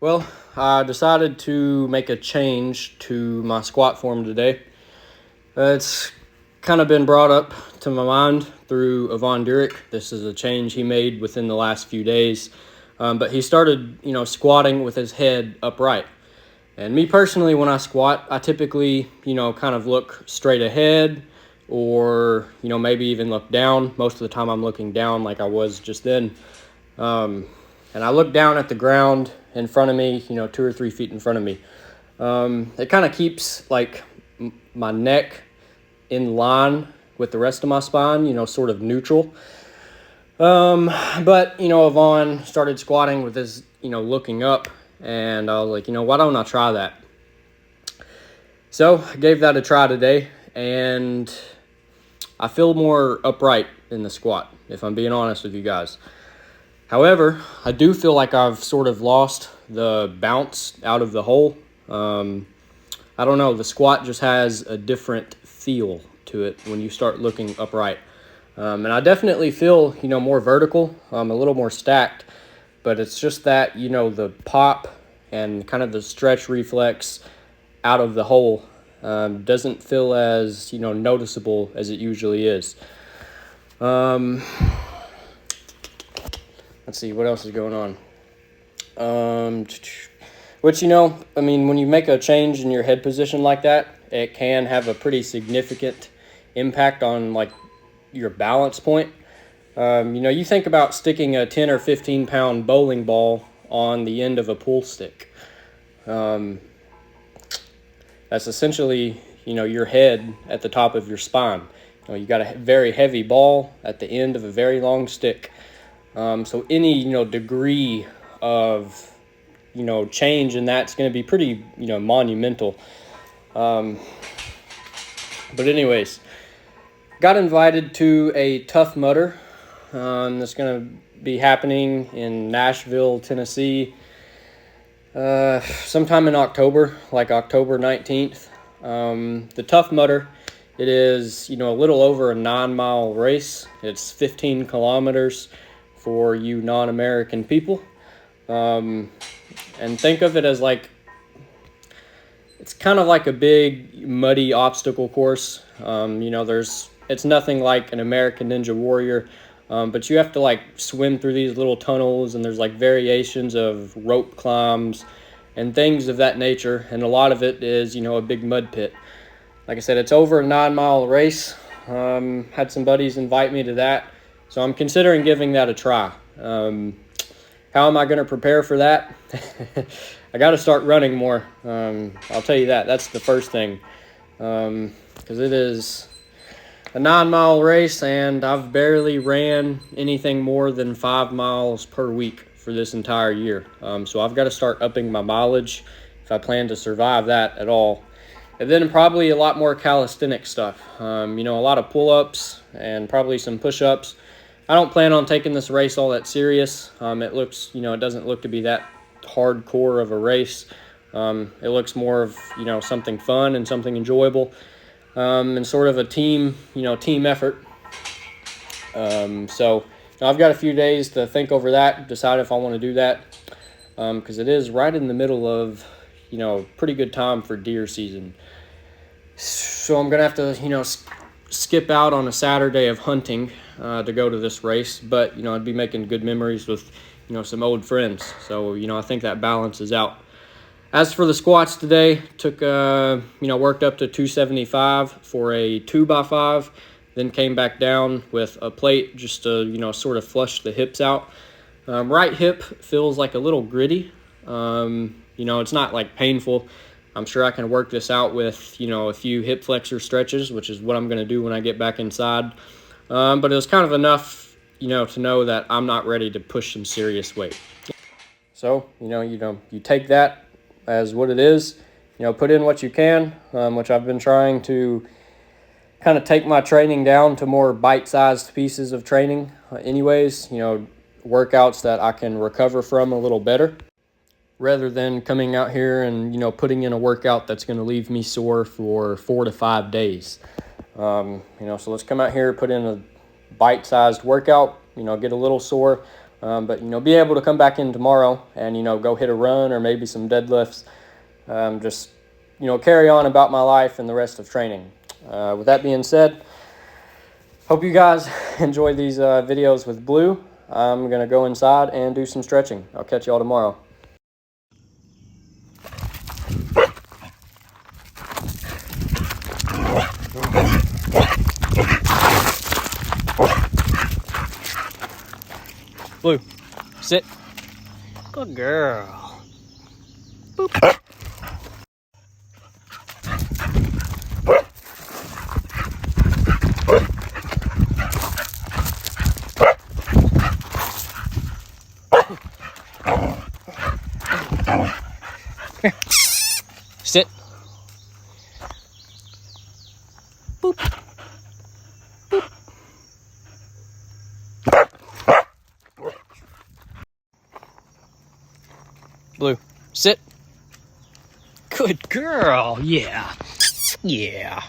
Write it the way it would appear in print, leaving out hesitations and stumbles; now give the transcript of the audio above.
Well, I decided to make a change to my squat form today. It's kind of been brought up to my mind through Yvonne Durick. This is a change he made within the last few days. But he started, squatting with his head upright. And me personally, when I squat, I typically, kind of look straight ahead or, maybe even look down. Most of the time I'm looking down like I was just then. And I look down at the ground in front of me, 2 or 3 feet in front of me. It kind of keeps like my neck in line with the rest of my spine, sort of neutral. But Yvonne started squatting with his, looking up, and I was like, why don't I try that? So I gave that a try today, and I feel more upright in the squat, if I'm being honest with you guys. However, I do feel like I've sort of lost the bounce out of the hole. I don't know, the squat just has a different feel to it when you start looking upright. And I definitely feel, more vertical, a little more stacked, but it's just that, the pop and kind of the stretch reflex out of the hole doesn't feel as, noticeable as it usually is. Let's see, what else is going on? Which, when you make a change in your head position like that, it can have a pretty significant impact on, like, your balance point. You think about sticking a 10 or 15 pound bowling ball on the end of a pool stick. That's essentially, your head at the top of your spine. You got a very heavy ball at the end of a very long stick. So any, degree of, change in that's going to be pretty, monumental. But anyways, got invited to a Tough Mudder that's going to be happening in Nashville, Tennessee, sometime in October, like October 19th. The Tough Mudder, it is, a little over a 9-mile race. It's 15 kilometers for you non-American people. And think of it as like, it's kind of like a big muddy obstacle course. It's nothing like an American Ninja Warrior, but you have to like swim through these little tunnels, and there's like variations of rope climbs and things of that nature. And a lot of it is, a big mud pit. Like I said, it's over a 9-mile race. Had some buddies invite me to that. So I'm considering giving that a try. How am I going to prepare for that? I got to start running more. I'll tell you that. That's the first thing. Because it is a 9-mile race, and I've barely ran anything more than 5 miles per week for this entire year. So I've got to start upping my mileage if I plan to survive that at all. And then probably a lot more calisthenic stuff. A lot of pull-ups and probably some push-ups. I don't plan on taking this race all that serious. It looks, it doesn't look to be that hardcore of a race. It looks more of, something fun and something enjoyable, and sort of a team effort. So I've got a few days to think over that, decide if I want to do that, because it is right in the middle of, pretty good time for deer season. So I'm going to have to, skip out on a Saturday of hunting to go to this race, but I'd be making good memories with some old friends, so I think that balances out. As for the squats today, took worked up to 275 for a 2x5, then came back down with a plate just to sort of flush the hips out. Right hip feels like a little gritty. It's not like painful. I'm sure I can work this out with, a few hip flexor stretches, which is what I'm going to do when I get back inside. But it was kind of enough, to know that I'm not ready to push some serious weight. So, you take that as what it is, put in what you can, which I've been trying to kind of take my training down to more bite-sized pieces of training anyways, workouts that I can recover from a little better, rather than coming out here and, putting in a workout that's going to leave me sore for 4 to 5 days. So let's come out here, put in a bite-sized workout, get a little sore, But, be able to come back in tomorrow and, go hit a run or maybe some deadlifts. Just, carry on about my life and the rest of training. With that being said, hope you guys enjoy these videos with Blue. I'm going to go inside and do some stretching. I'll catch y'all tomorrow. Blue, sit. Good girl. Boop. Here. Sit. Boop. Boop. Blue, sit. Good girl. Yeah. Yeah.